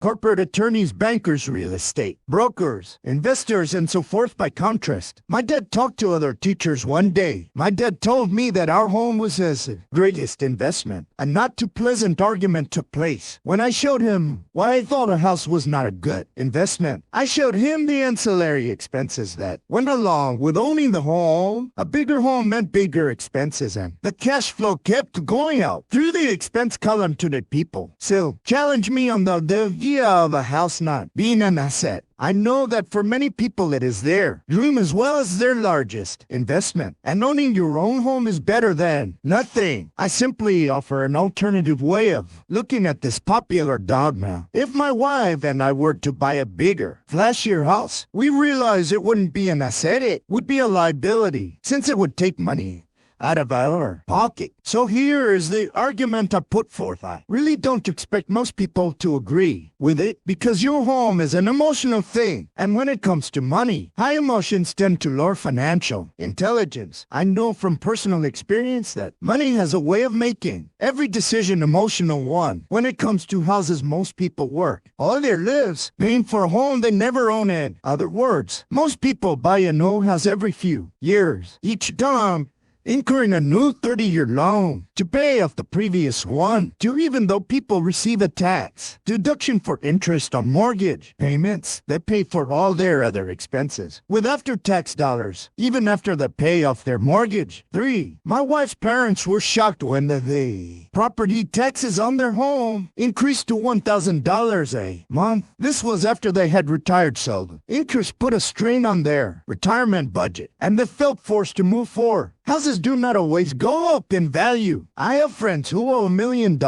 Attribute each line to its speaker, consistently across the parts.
Speaker 1: corporate attorneys, bankers, real estate, brokers, investors, and so forth. By contrast, my dad talked to other teachers one day. My dad told me that our home was his greatest investment. A not too pleasant argument took place when I showed him why I thought a house was not a good investment. I showed him the ancillary expenses that went along with owning the home. A bigger home meant bigger expenses, and the cash flow kept going out through the expense column to the people. So challenge me on the idea of a house not being an asset. I know that for many people it is their dream as well as their largest investment, and owning your own home is better than nothing. I simply offer an alternative way of looking at this popular dogma. If my wife and I were to buy a bigger, flashier house, we realize it wouldn't be an asset, it would be a liability, since it would take money out of our pocket. So here is the argument I put forth. I really don't expect most people to agree with it, because your home is an emotional thing. And when it comes to money, high emotions tend to lower financial intelligence. I know from personal experience that money has a way of making every decision emotional one. When it comes to houses, most people work all their lives paying for a home they never own. In other words, most people buy a new house every few years, each time incurring a new 30-year loan to pay off the previous one, even though people receive a tax deduction for interest on mortgage payments. They pay for all their other expenses with after-tax dollars, even after they pay off their mortgage. 3. My wife's parents were shocked when the property taxes on their home increased to $1,000 a month. This was after they had retired, so the interest put a strain on their retirement budget, and they felt forced to move forward. Houses do not always go up in value. I have friends who owe $1 million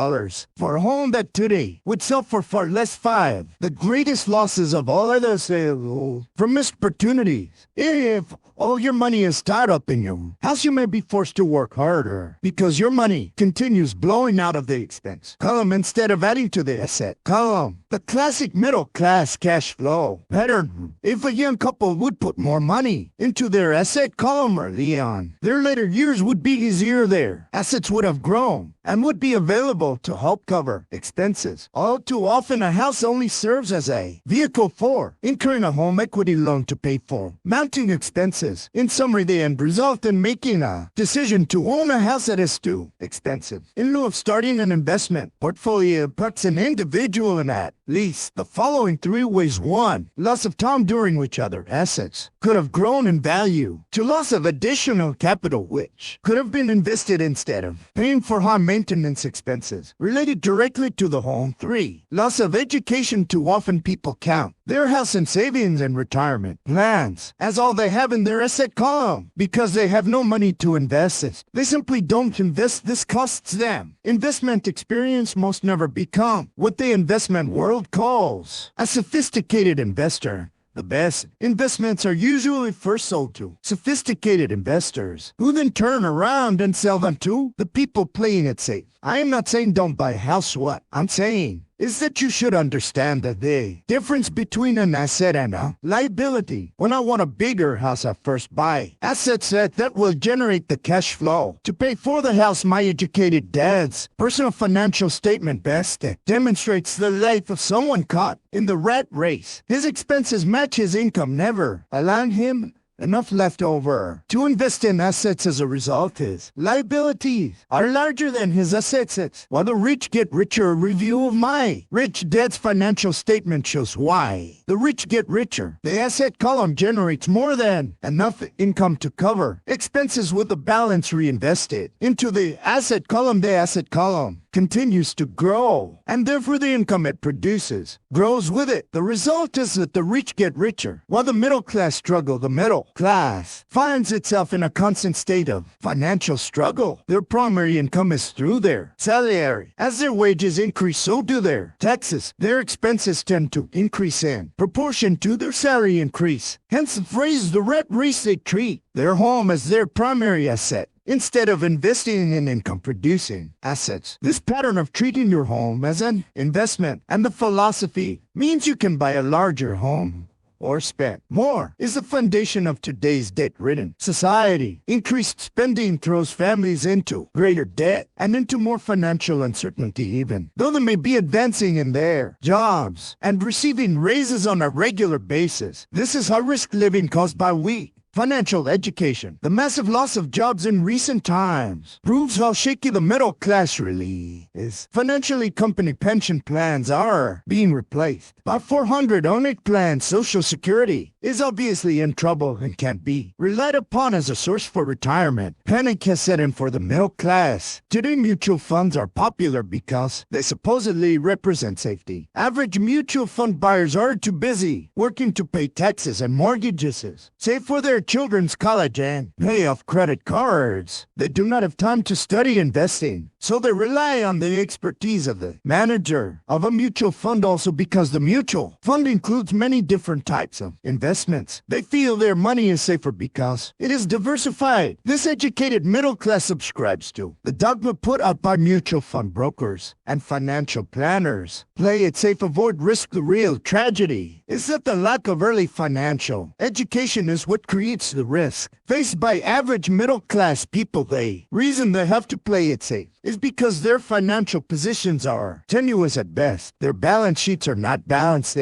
Speaker 1: for a home that today would sell for far less. 5. The greatest losses of all are the sale from missed opportunities. If all your money is tied up in your house, you may be forced to work harder because your money continues blowing out of the expense column instead of adding to the asset column. The classic middle-class cash flow pattern. If a young couple would put more money into their asset column early on, their later years would be easier. Their assets would have grown and would be available to help cover expenses. All too often, a house only serves as a vehicle for incurring a home equity loan to pay for mounting expenses. In summary, the end result in making a decision to own a house that is too expensive in lieu of starting an investment portfolio puts an individual in at least the following 3 ways. 1. Loss of time during which other assets could have grown in value. 2. Loss of additional capital which could have been invested instead of paying for high maintenance expenses related directly to the home. 3. Loss of education. Too often people count their house and savings and retirement plans as all they have in their asset column because they have no money to invest it. They simply don't invest. This costs them investment experience. Most never become what the investment world calls a sophisticated investor. The best investments are usually first sold to sophisticated investors, who then turn around and sell them to the people playing it safe. I am not saying don't buy a house. What I'm saying is that you should understand that the difference between an asset and a liability. When I want a bigger house, I first buy assets that will generate the cash flow to pay for the house. My educated dad's personal financial statement best demonstrates the life of someone caught in the rat race. His expenses match his income, never allowing him enough left over to invest in assets. As a result, his liabilities are larger than his assets. While the rich get richer, a review of my rich dad's financial statement shows why the rich get richer. The asset column generates more than enough income to cover expenses with the balance reinvested into the asset column. The asset column continues to grow, and therefore the income it produces grows with it. The result is that the rich get richer, while the middle class struggle. The middle class finds itself in a constant state of financial struggle. Their primary income is through their salary. As their wages increase, so do their taxes. Their expenses tend to increase in proportion to their salary increase. Hence the phrase, the rat race. They treat their home as their primary asset instead of investing in income-producing assets. This pattern of treating your home as an investment and the philosophy means you can buy a larger home or spent. More is the foundation of today's debt-ridden society. Increased spending throws families into greater debt and into more financial uncertainty even. Though they may be advancing in their jobs and receiving raises on a regular basis, this is high-risk living caused by weak financial education. The massive loss of jobs in recent times proves how shaky the middle class really is. Financially, company pension plans are being replaced by 408 plans. Social Security is obviously in trouble and can't be relied upon as a source for retirement. Panic has set in for the middle class. Today, mutual funds are popular because they supposedly represent safety. Average mutual fund buyers are too busy working to pay taxes and mortgages, save for their children's college and pay off credit cards. They do not have time to study investing, so they rely on the expertise of the manager of a mutual fund. Also, because the mutual fund includes many different types of investments, they feel their money is safer because it is diversified. This educated middle class subscribes to the dogma put out by mutual fund brokers and financial planners. Play it safe, avoid risk. The real tragedy is that the lack of early financial education is what creates the risk faced by average middle-class people. The reason they have to play it safe is because their financial positions are tenuous at best. Their balance sheets are not balanced.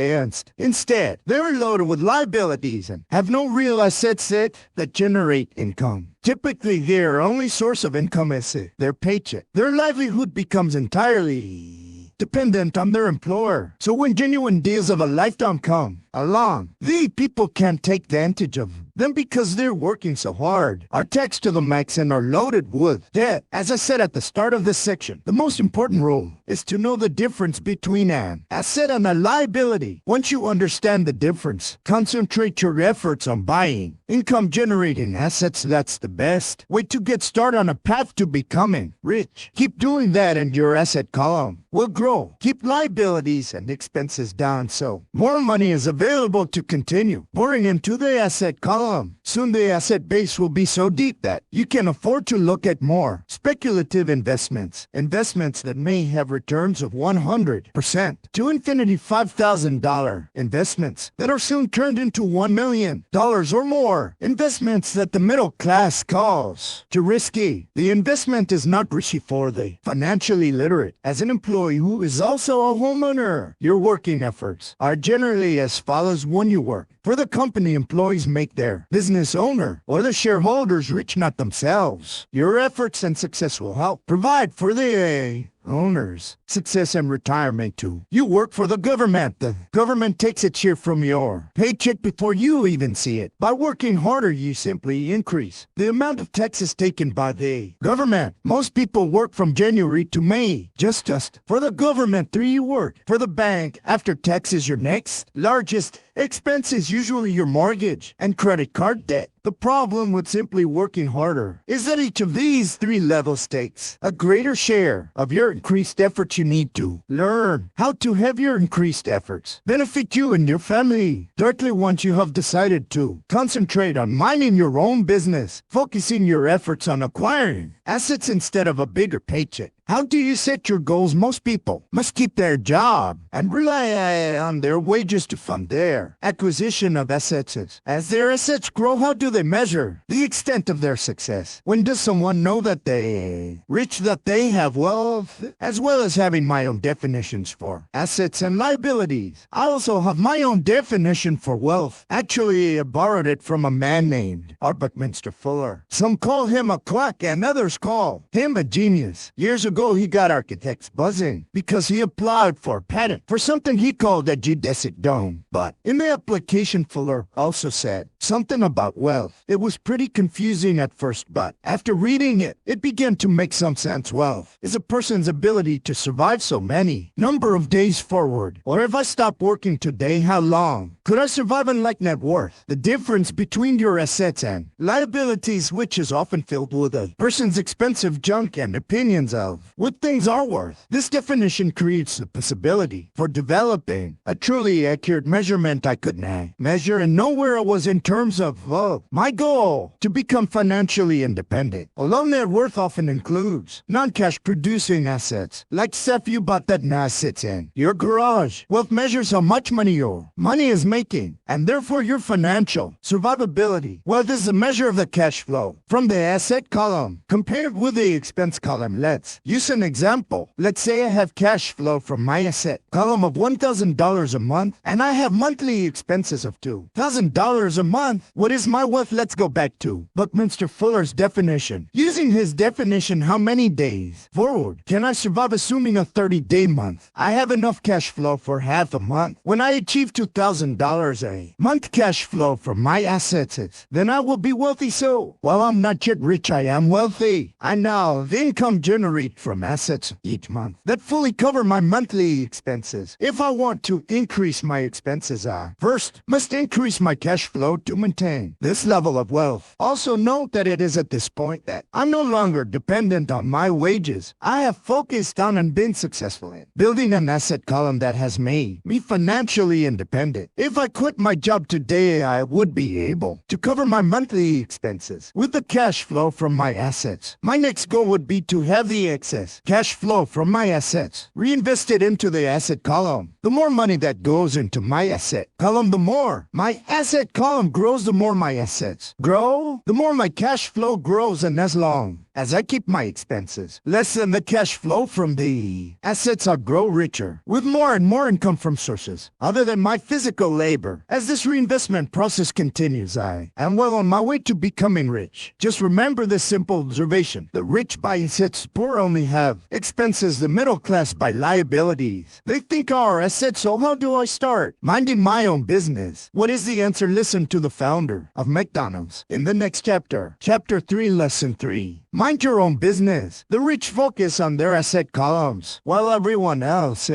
Speaker 1: Instead, they're loaded with liabilities and have no real assets that generate income. Typically, their only source of income is their paycheck. Their livelihood becomes entirely dependent on their employer. So when genuine deals of a lifetime come along, the people can't take advantage of them because they're working so hard, are taxed to the max, and are loaded with debt. As I said at the start of this section, the most important rule is to know the difference between an asset and a liability. Once you understand the difference, concentrate your efforts on buying income-generating assets. That's the best way to get started on a path to becoming rich. Keep doing that and your asset column will grow. Keep liabilities and expenses down so more money is available to continue pouring into the asset column. Soon the asset base will be so deep that you can afford to look at more speculative investments that may have returns of 100% to infinity. $5,000 investments that are soon turned into $1 million or more. Investments that the middle class calls too risky. The investment is not risky for the financially literate. As an employee who is also a homeowner, your working efforts are generally as follows. When you work for the company, employees make their business owner or the shareholders rich, not themselves. Your efforts and success will help provide for the owner's success and retirement too. You work for the government. The government takes its share from your paycheck before you even see it. By working harder, you simply increase the amount of taxes taken by the government. Most people work from January to May just for the government. 3. You work for the bank. After taxes, your next largest expense is usually your mortgage and credit card debt. The problem with simply working harder is that each of these 3 levels takes a greater share of your increased efforts. You need to learn how to have your increased efforts benefit you and your family directly. Once you have decided to concentrate on minding your own business, focusing your efforts on acquiring assets instead of a bigger paycheck. How do you set your goals? Most people must keep their job and rely on their wages to fund their acquisition of assets. As their assets grow, how do they measure the extent of their success? When does someone know that they rich, that they have wealth? As well as having my own definitions for assets and liabilities, I also have my own definition for wealth. Actually, I borrowed it from a man named Buckminster Fuller. Some call him a quack and others call him a genius. Years ago, he got architects buzzing because he applied for a patent for something he called a geodesic dome. But in the application, Fuller also said something about wealth. It was pretty confusing at first, but after reading it, it began to make some sense. Wealth is a person's ability to survive so many number of days forward. Or if I stop working today, how long could I survive? Unlike net worth, the difference between your assets and liabilities, which is often filled with a person's expensive junk and opinions of of what things are worth. This definition creates the possibility for developing a truly accurate measurement I could measure and know where I was in terms of my goal to become financially independent. Although net worth often includes non-cash producing assets, like stuff you bought that now sits in your garage. Wealth measures how much money your money is making, and therefore your financial survivability. Wealth is a measure of the cash flow from the asset column compared with the expense column. Let's use an example. Let's say I have cash flow from my asset column of $1,000 a month, and I have monthly expenses of $2,000 a month. What is my wealth? Let's go back to Buckminster Fuller's definition. Using his definition, how many days forward can I survive assuming a 30-day month? I have enough cash flow for half a month. When I achieve $2,000 a month cash flow from my assets, then I will be wealthy. So while I'm not yet rich, I am wealthy. I now the income generate from assets each month that fully cover my monthly expenses. If I want to increase my expenses, I first must increase my cash flow to maintain this level of wealth. Also note that it is at this point that I'm no longer dependent on my wages. I have focused on and been successful in building an asset column that has made me financially independent. If I quit my job today, I would be able to cover my monthly expenses with the cash flow from my assets. My next goal would be to have the excess cash flow from my assets reinvested into the asset column. The more money that goes into my asset column, the more my asset column grows. The more my assets grow, the more my cash flow grows. And as long as I keep my expenses less than the cash flow from the assets, I'll grow richer with more and more income from sources other than my physical labor. As this reinvestment process continues, I am well on my way to becoming rich. Just remember this simple observation: the rich buy assets, poor only have expenses, the middle class buy liabilities. They think our assets. So how do I start minding my own business? What is the answer? Listen to the founder of McDonald's in the next chapter. Chapter 3, Lesson 3. Mind your own business. The rich focus on their asset columns, while everyone else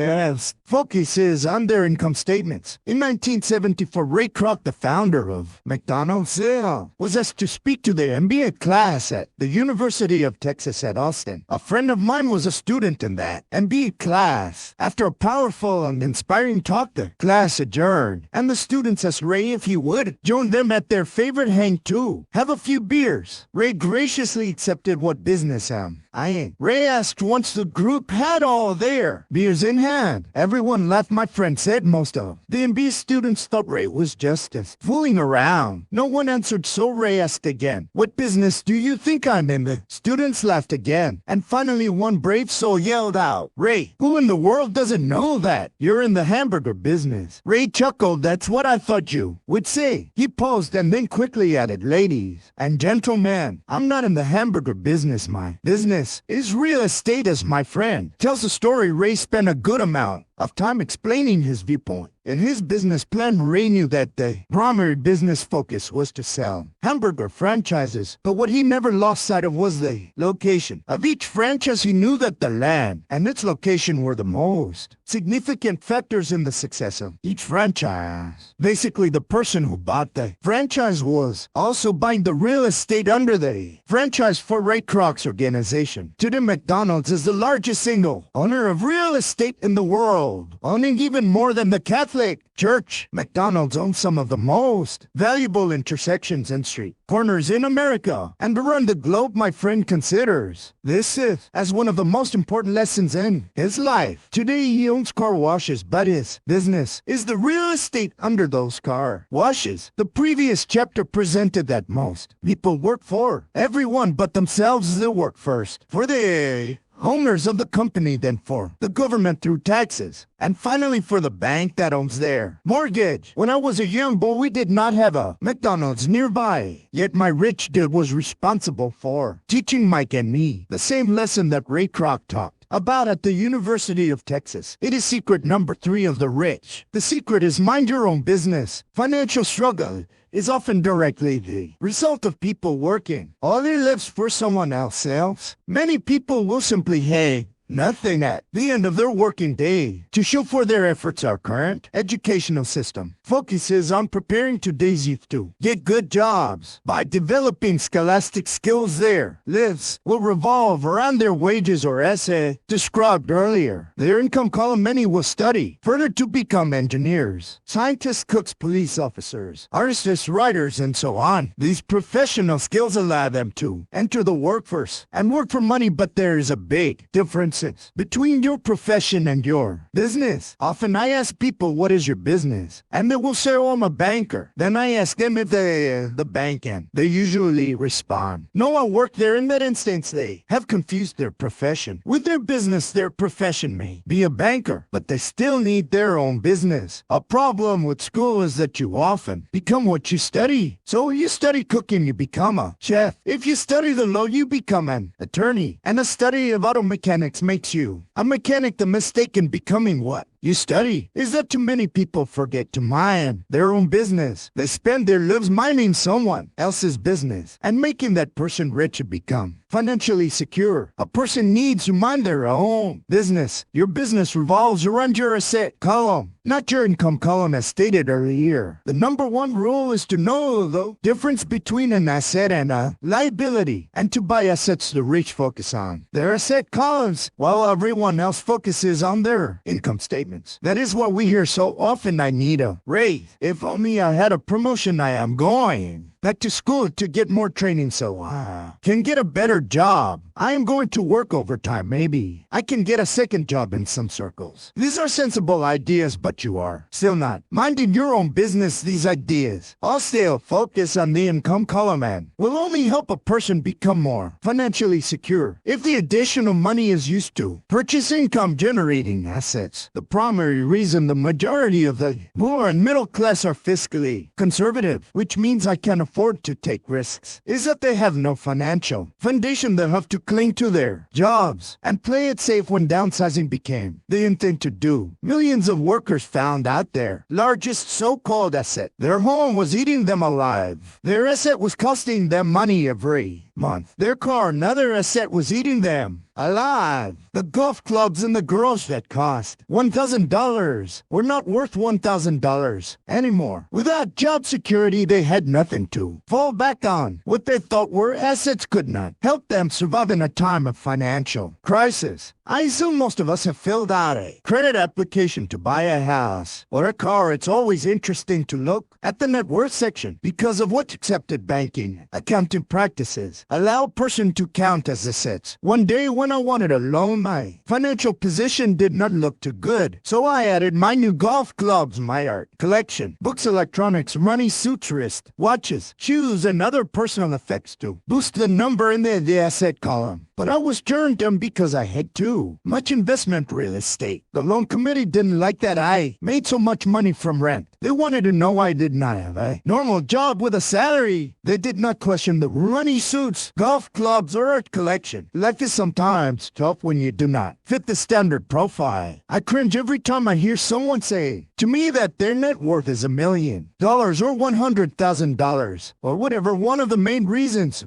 Speaker 1: focuses on their income statements. In 1974, Ray Kroc, the founder of McDonald's, was asked to speak to the MBA class at the University of Texas at Austin. A friend of mine was a student in that MBA class. After a powerful and inspiring talk, the class adjourned, and the students asked Ray if he would join them at their favorite hang to have a few beers. Ray graciously accepted. What business I ain't. Ray asked once the group had all their beers in hand. Everyone left. My friend said most of the MBA students thought Ray was just fooling around. No one answered, so Ray asked again, "What business do you think I'm in?" The students laughed again, and finally one brave soul yelled out, "Ray, who in the world doesn't know that you're in the hamburger business?" Ray chuckled. "That's what I thought you would say." He paused and then quickly added, "Ladies and gentlemen, I'm not in the hamburger business. My business is real estate." As my friend tells the story, Ray spent a good amount of time explaining his viewpoint. In his business plan, Ray knew that the primary business focus was to sell hamburger franchises, but what he never lost sight of was the location of each franchise. He knew that the land and its location were the most significant factors in the success of each franchise. Basically, the person who bought the franchise was also buying the real estate under the franchise. For Ray Kroc's organization, today McDonald's is the largest single owner of real estate in the world, owning even more than the Catholic Church. McDonald's owns some of the most valuable intersections and street corners in America and around the globe. My friend considers this as one of the most important lessons in his life. Today he owns car washes, but his business is the real estate under those car washes. The previous chapter presented that most people work for everyone but themselves. They work first for the owners of the company, then for the government through taxes, and finally for the bank that owns their mortgage. When I was a young boy, we did not have a McDonald's nearby, yet my rich dad was responsible for teaching Mike and me the same lesson that Ray Kroc taught about at the University of Texas. It is secret number 3 of the rich. The secret is mind your own business. Financial struggle is often directly the result of people working all their lives for someone else. Many people will simply nothing at the end of their working day. To show for their efforts, our current educational system focuses on preparing today's youth to get good jobs by developing scholastic skills. Their lives will revolve around their wages or essay described earlier. Their income column, many will study further to become engineers, scientists, cooks, police officers, artists, writers, and so on. These professional skills allow them to enter the workforce and work for money, but there is a big difference between your profession and your business. Often I ask people, what is your business? And they will say, oh, I'm a banker. Then I ask them if they the bank, and they usually respond, no, I work there. In that instance, they have confused their profession with their business. Their profession may be a banker, but they still need their own business. A problem with school is that you often become what you study. So if you study cooking, you become a chef. If you study the law, you become an attorney. And a study of auto mechanics makes you a mechanic. The mistake in becoming what you study is that too many people forget to mind their own business. They spend their lives minding someone else's business and making that person rich to become financially secure. A person needs to mind their own business. Your business revolves around your asset column, not your income column, as stated earlier. The number one rule is to know the difference between an asset and a liability, and to buy assets the rich focus on their asset columns while everyone else focuses on their income statements. That is what we hear so often. I need a raise. If only I had a promotion. I am going back to school to get more training so I can get a better job. I am going to work overtime. Maybe I can get a second job in some circles. These are sensible ideas, but you are still not minding your own business. These ideas all still focus on the income column and will only help a person become more financially secure if the additional money is used to purchase income-generating assets. The primary reason the majority of the poor and middle class are fiscally conservative, which means I can afford to take risks, is that they have no financial foundation. They have to cling to their jobs and play it safe when downsizing became the in thing to do. Millions of workers found out their largest so-called asset, their home, was eating them alive. Their asset was costing them money every month. Their car, another asset, was eating them alive. The golf clubs and the girls that cost $1,000 were not worth $1,000 anymore. Without job security, they had nothing to fall back on. What they thought were assets could not help them survive in a time of financial crisis. I assume most of us have filled out a credit application to buy a house or a car. It's always interesting to look at the net worth section because of what accepted banking accounting practices allow a person to count as assets. One day when I wanted a loan, my financial position did not look too good, so I added my new golf clubs, my art collection, books, electronics, money, suits, wrist watches, shoes, and other personal effects to boost the number in the asset column. But I was turned down because I had too much investment real estate. The loan committee didn't like that I made so much money from rent. They wanted to know I did not have a normal job with a salary. They did not question the money, suits, golf clubs, or art collection. Life is sometimes tough when you do not fit the standard profile. I cringe every time I hear someone say to me that their net worth is $1 million or $100,000 or whatever. One of the main reasons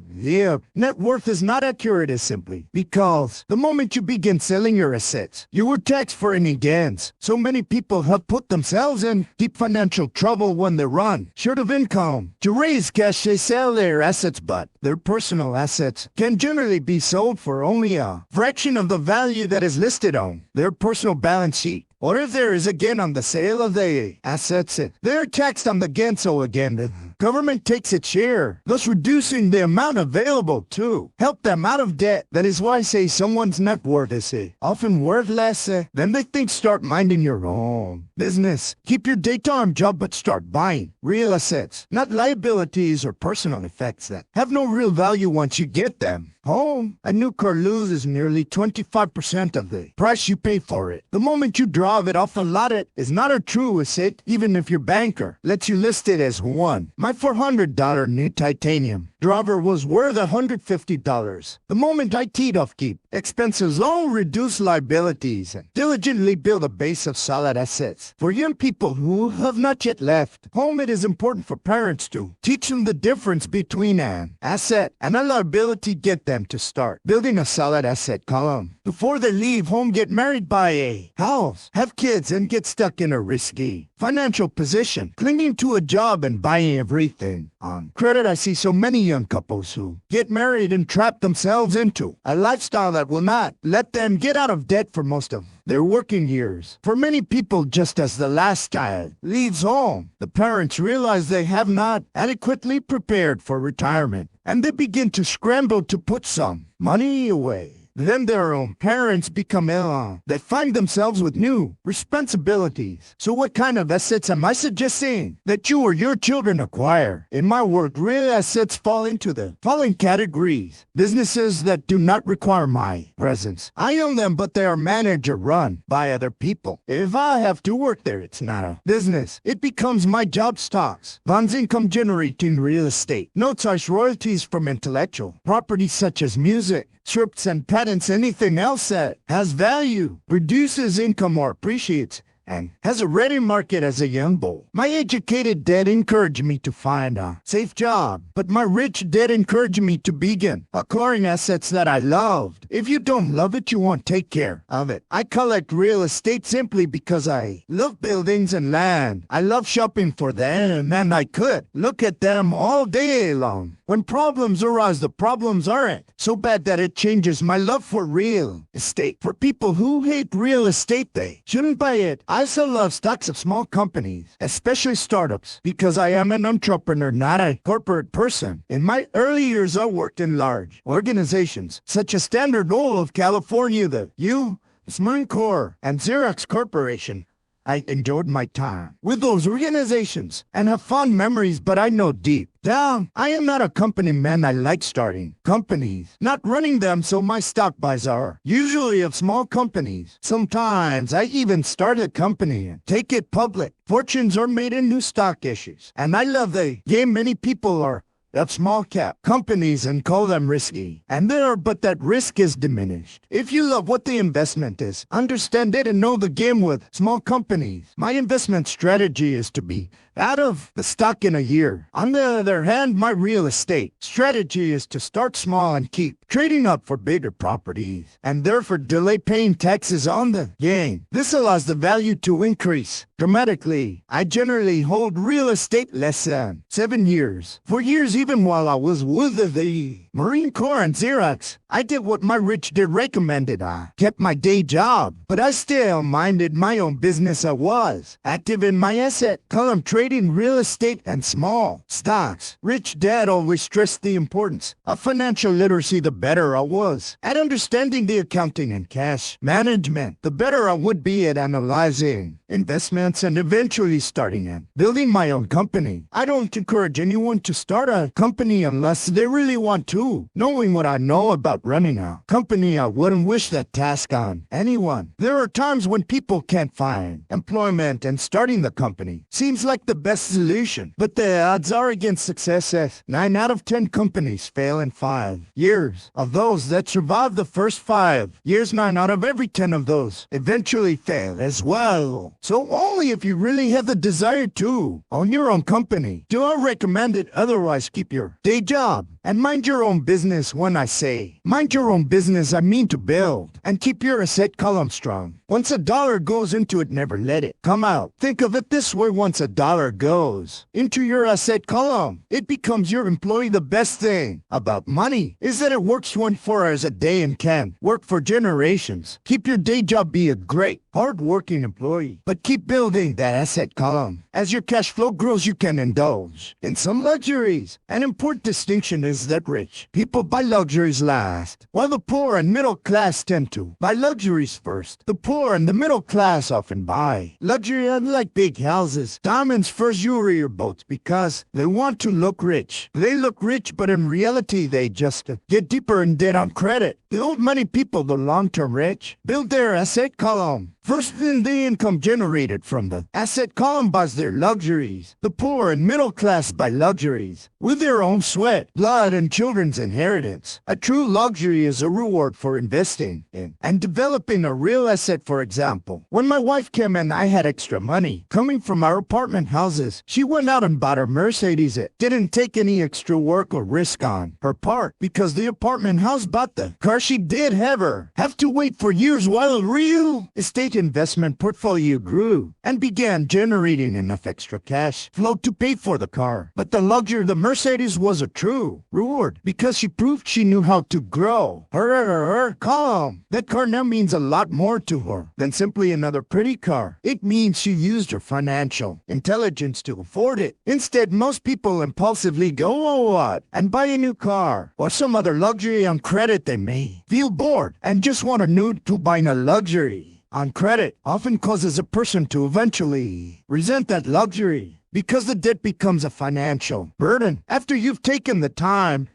Speaker 1: net worth is not accurate is simply because the moment you begin selling your assets, you were taxed for any gains. So many people have put themselves in deep financial trouble when they run short of income. To raise cash, they sell their assets, but their personal assets can generally be sold for only a fraction of the value that is listed on their personal balance sheet. Or if there is a gain on the sale of the assets, they're taxed on the gain. So again, the government takes its share, thus reducing the amount available to help them out of debt. That is why I say someone's net worth is often worth less than they think. Start minding your own business. Keep your daytime job, but start buying real assets, not liabilities or personal effects that have no real value once you get them home. A new car loses nearly 25% of the price you pay for it the moment you drive it off the lot. It is not a true asset, even if your banker lets you list it as one. My My $400 new titanium driver was worth $150. The moment I teed off keep expenses low, reduce liabilities, and diligently build a base of solid assets. For young people who have not yet left home, it is important for parents to teach them the difference between an asset and a liability. Get them to start building a solid asset column before they leave home, get married, buy a house, have kids, and get stuck in a risky financial position, clinging to a job and buying everything on credit. I see so many young couples who get married and trap themselves into a lifestyle that will not let them get out of debt for most of their working years. For many people, just as the last child leaves home, the parents realize they have not adequately prepared for retirement, and they begin to scramble to put some money away. Then their own parents become ill. They find themselves with new responsibilities. So what kind of assets am I suggesting that you or your children acquire? In my work, real assets fall into the following categories. Businesses that do not require my presence. I own them, but they are managed or run by other people. If I have to work there, it's not a business. It becomes my job. Stocks, bonds, income generating real estate, notes, royalties from intellectual property such as music, scripts and patents, anything else that has value, produces income or appreciates, and has a ready market. As a young bull, my educated dad encouraged me to find a safe job, but my rich dad encouraged me to begin acquiring assets that I loved. If you don't love it, you won't take care of it. I collect real estate simply because I love buildings and land. I love shopping for them, and I could look at them all day long. When problems arise, the problems aren't so bad that it changes my love for real estate. For people who hate real estate, they shouldn't buy it. I also love stocks of small companies, especially startups, because I am an entrepreneur, not a corporate person. In my early years, I worked in large organizations, such as Standard Oil of California, the U.S. Marine Corps, and Xerox Corporation. I enjoyed my time with those organizations and have fond memories, but I know deep down, I am not a company man. I like starting companies, not running them, so my stock buys are usually of small companies. Sometimes I even start a company and take it public. Fortunes are made in new stock issues, and I love the game. Many people are of small cap companies and call them risky, and but that risk is diminished if you love what the investment is, understand it, and know the game with small companies. My investment strategy is to be out of the stock in a year. On the other hand, my real estate strategy is to start small and keep trading up for bigger properties, and therefore delay paying taxes on the gain. This allows the value to increase dramatically. I generally hold real estate less than 7 years. For years, even while I was with the Marine Corps and Xerox, I did what my rich dad recommended. I kept my day job, but I still minded my own business. I was active in my asset column, trading real estate and small stocks. Rich dad always stressed the importance of financial literacy. The better I was at understanding the accounting and cash management, the better I would be at analyzing investments and eventually starting and building my own company. I don't encourage anyone to start a company unless they really want to. Knowing what I know about running a company, I wouldn't wish that task on anyone. There are times when people can't find employment, and starting the company seems like the best solution, but the odds are against success, as 9 out of 10 companies fail in 5 years. Of those that survive the first 5 years, 9 out of every 10 of those eventually fail as well. So only if you really have the desire to own your own company do I recommend it. Otherwise, keep your day job and mind your own business. When I say mind your own business, I mean to build and keep your asset column strong. Once a dollar goes into it, never let it come out. Think of it this way: once a dollar goes into your asset column, it becomes your employee. The best thing about money is that it works 24 hours a day and can work for generations. Keep your day job, be a great, hard-working employee, but keep building that asset column. As your cash flow grows, you can indulge in some luxuries. An important distinction is that rich people buy luxuries last, while the poor and middle class tend to buy luxuries first. The poor and the middle class often buy luxury, unlike big houses, diamonds, furs, jewelry, or boats, because they want to look rich. They look rich, but in reality, they just get deeper in debt on credit. The old money people, the long-term rich, build their asset column First, then the income generated from the asset column buys their luxuries. The poor and middle class buy luxuries with their own sweat, blood, and children's inheritance. A true luxury is a reward for investing in and developing a real asset. For example, when my wife came and I had extra money coming from our apartment houses, she went out and bought her Mercedes. It didn't take any extra work or risk on her part because the apartment house bought the car. She did have to wait for years while a real estate investment portfolio grew and began generating enough extra cash flow to pay for the car. But the luxury of the Mercedes was a true reward because she proved she knew how to grow her column. That car now means a lot more to her than simply another pretty car. It means she used her financial intelligence to afford it. Instead, most people impulsively go out and buy a new car or some other luxury on credit. They may feel bored and just want a new to buying a luxury on credit often causes a person to eventually resent that luxury because the debt becomes a financial burden. After you've taken the time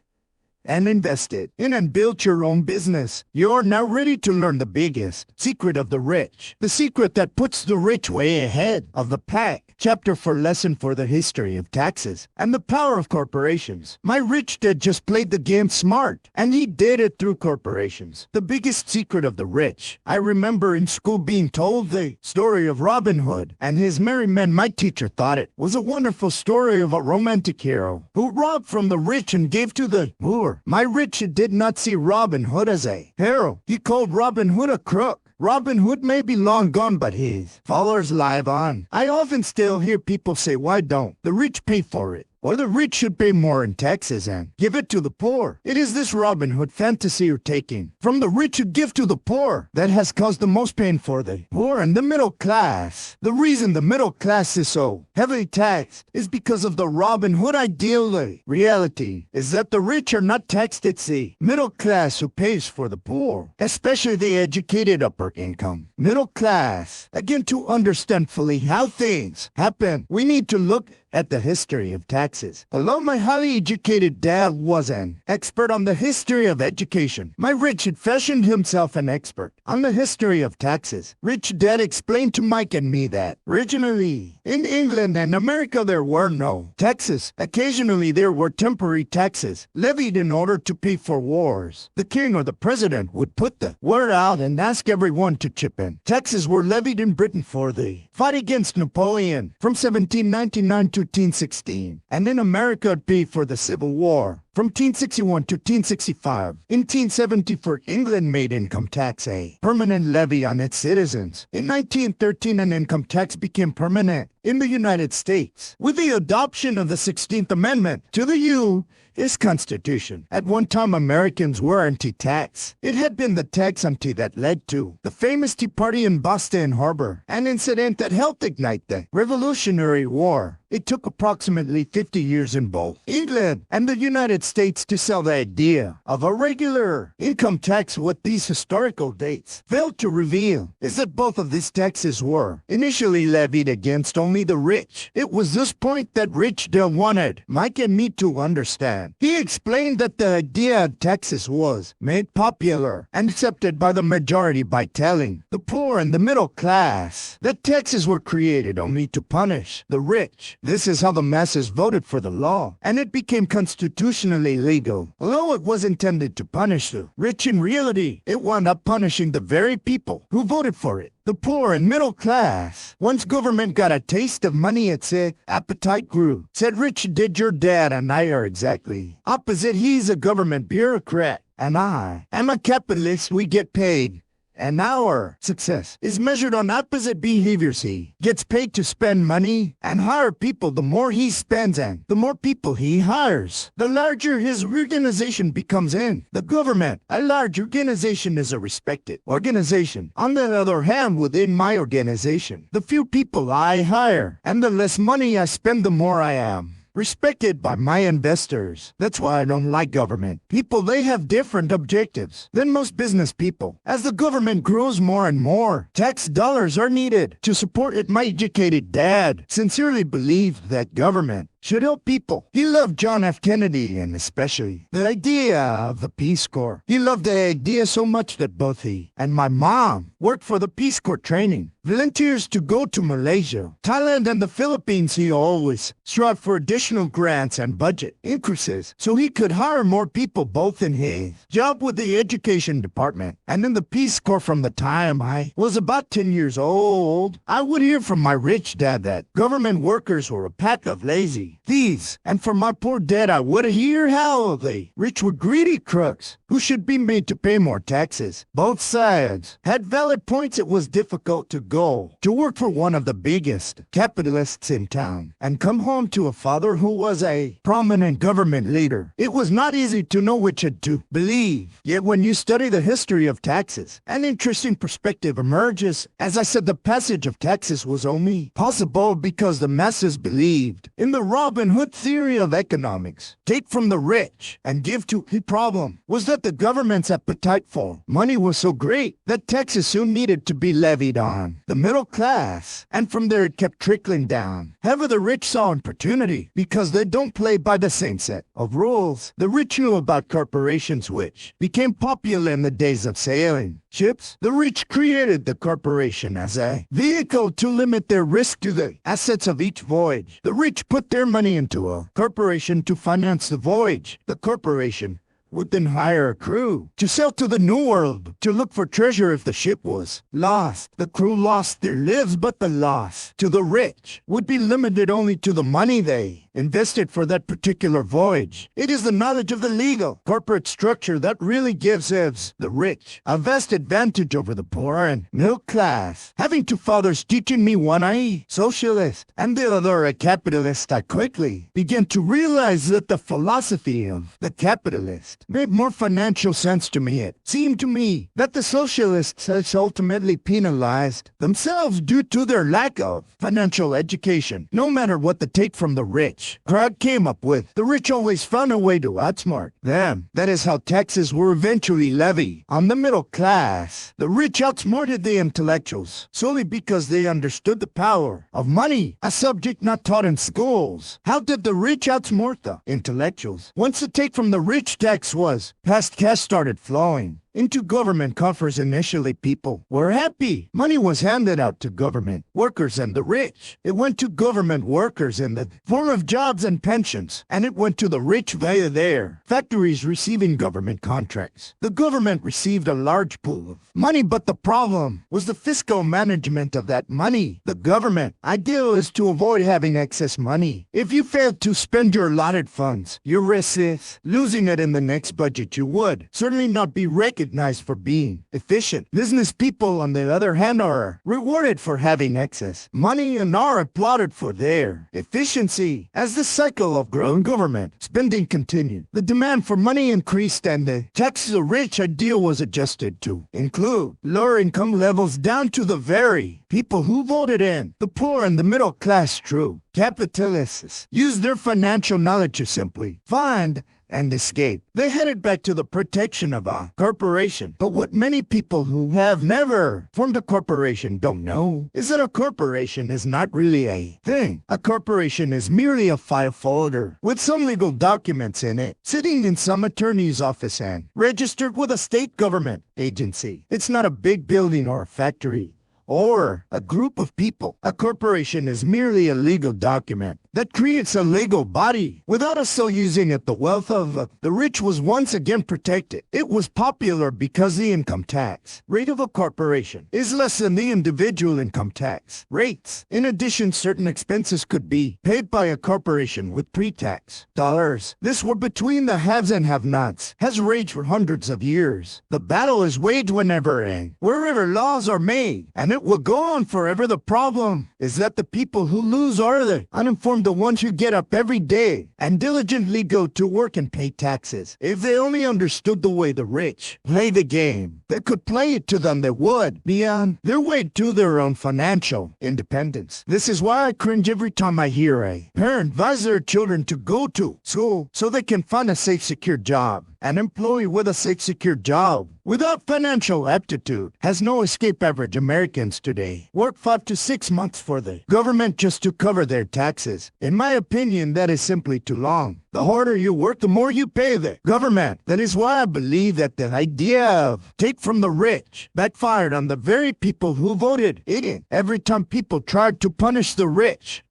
Speaker 1: and invested in and built your own business, you're now ready to learn the biggest secret of the rich. The secret that puts the rich way ahead of the pack. Chapter 4, Lesson for the History of Taxes and the Power of Corporations. My rich dad just played the game smart, and he did it through corporations. The biggest secret of the rich. I remember in school being told the story of Robin Hood and his merry men. My teacher thought it was a wonderful story of a romantic hero who robbed from the rich and gave to the poor. My rich did not see Robin Hood as a hero. He called Robin Hood a crook. Robin Hood may be long gone, but his followers live on. I often still hear people say, why don't the rich pay for it? Or the rich should pay more in taxes and give it to the poor. It is this Robin Hood fantasy you're taking from the rich who give to the poor that has caused the most pain for the poor and the middle class. The reason the middle class is so heavily taxed is because of the Robin Hood ideal. The reality is that the rich are not taxed. It's the middle class who pays for the poor, especially the educated upper income middle class. Again, to understand fully how things happen, we need to look at the history of taxes. Although my highly educated dad was an expert on the history of education, my rich had fashioned himself an expert on the history of taxes. Rich dad explained to Mike and me that originally in England and America there were no taxes. Occasionally there were temporary taxes levied in order to pay for wars. The king or the president would put the word out and ask everyone to chip in. Taxes were levied in Britain for the fight against Napoleon from 1799 to 1816, and in America it paid for the Civil War from 1861 to 1865. In 1874, England made income tax a permanent levy on its citizens. In 1913, an income tax became permanent in the United States with the adoption of the 16th Amendment to the U.S. Constitution. At one time, Americans were anti-tax. It had been the tax anti that led to the famous Tea Party in Boston Harbor, an incident that helped ignite the Revolutionary War. It took approximately 50 years in both England and the United States to sell the idea of a regular income tax. What these historical dates failed to reveal is that both of these taxes were initially levied against only the rich. It was this point that Rich Dale wanted Mike and me to understand. He explained that the idea of taxes was made popular and accepted by the majority by telling the poor and the middle class that taxes were created only to punish the rich. This is how the masses voted for the law, and it became constitutionally legal. Although it was intended to punish the rich, in reality, it wound up punishing the very people who voted for it. The poor and middle class. Once government got a taste of money, its appetite grew. Said Rich did. Your dad and I are exactly opposite. He's a government bureaucrat, and I am a capitalist. We get paid. And our success is measured on opposite behaviors. He gets paid to spend money and hire people. The more he spends and the more people he hires, the larger his organization becomes. In the government, a large organization is a respected organization. On the other hand, within my organization, the few people I hire and the less money I spend, the more I am respected by my investors. That's why I don't like government people. They have different objectives than most business people. As the government grows more and more, tax dollars are needed to support it. My educated dad sincerely believed that government should help people. He loved John F. Kennedy and especially the idea of the Peace Corps. He loved the idea so much that both he and my mom worked for the Peace Corps training. Volunteers to go to Malaysia, Thailand, and the Philippines. He always strived for additional grants and budget increases so he could hire more people both in his job with the Education Department and in the Peace Corps. From the time I was about 10 years old, I would hear from my rich dad that government workers were a pack of lazy thieves, and from my poor dad I would hear how the rich were greedy crooks who should be made to pay more taxes. Both sides had valid points. It was difficult to go to work for one of the biggest capitalists in town and come home to a father who was a prominent government leader. It was not easy to know which to believe. Yet when you study the history of taxes, an interesting perspective emerges. As I said, the passage of taxes was only possible because the masses believed in the Robin Hood theory of economics. Take from the rich and give to. The problem was that the government's appetite for money was so great that taxes soon needed to be levied on the middle class, and from there it kept trickling down. However, the rich saw opportunity because they don't play by the same set of rules. The rich knew about corporations, which became popular in the days of sailing ships. The rich created the corporation as a vehicle to limit their risk to the assets of each voyage. The rich put their money into a corporation to finance the voyage. The corporation would then hire a crew to sail to the New World to look for treasure if the ship was lost. The crew lost their lives, but the loss to the rich would be limited only to the money they invested for that particular voyage. It is the knowledge of the legal corporate structure that really gives the rich a vast advantage over the poor and middle class. Having two fathers teaching me, one a socialist and the other a capitalist, I quickly began to realize that the philosophy of the capitalist made more financial sense to me. It seemed to me that the socialists had ultimately penalized themselves due to their lack of financial education. No matter what the take from the rich crowd came up with, the rich always found a way to outsmart them. That is how taxes were eventually levied on the middle class. The rich outsmarted the intellectuals solely because they understood the power of money, a subject not taught in schools. How did the rich outsmart the intellectuals? Once the take from the rich tax was passed, cash started flowing into government coffers. Initially, people were happy. Money was handed out to government workers and the rich. It went to government workers in the form of jobs and pensions, and it went to the rich via their factories receiving government contracts. The government received a large pool of money, but the problem was the fiscal management of that money. The government ideal is to avoid having excess money. If you failed to spend your allotted funds, your risk is losing it in the next budget. You would certainly not be recognized for being efficient. Business people, on the other hand, are rewarded for having excess money and are applauded for their efficiency. As the cycle of growing government spending continued, the demand for money increased and the tax the rich ideal was adjusted to include lower income levels down to the very people who voted in. The poor and the middle class true capitalists used their financial knowledge to simply find and escape. They headed back to the protection of a corporation. But what many people who have never formed a corporation don't know is that a corporation is not really a thing. A corporation is merely a file folder with some legal documents in it, sitting in some attorney's office and registered with a state government agency. It's not a big building or a factory or a group of people. A corporation is merely a legal document that creates a legal body. Without us still using it, the wealth of the rich was once again protected. It was popular because the income tax rate of a corporation is less than the individual income tax rates. In addition, certain expenses could be paid by a corporation with pre-tax dollars. This war between the haves and have-nots has raged for hundreds of years. The battle is waged whenever and wherever laws are made, and it will go on forever. The problem is that the people who lose are the uninformed, the ones who get up every day and diligently go to work and pay taxes. If they only understood the way the rich play the game, they could play it to them, they would be on their way to their own financial independence. This is why I cringe every time I hear a parent advise their children to go to school so they can find a safe, secure job An employee with a safe, secure job without financial aptitude has no escape. Average Americans today work 5 to 6 months for the government just to cover their taxes. In my opinion, that is simply too long. The harder you work, the more you pay the government. That is why I believe that the idea of take from the rich backfired on the very people who voted it in. Every time people tried to punish the rich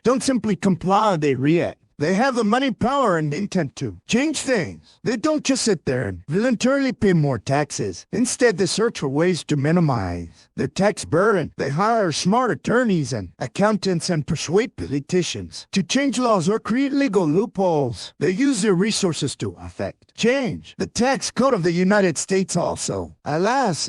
Speaker 1: don't simply comply, they react. They have the money, power, and intent to change things. They don't just sit there and voluntarily pay more taxes. Instead, they search for ways to minimize the tax burden. They hire smart attorneys and accountants and persuade politicians to change laws or create legal loopholes. They use their resources to affect change the tax code of the United States also. Alas,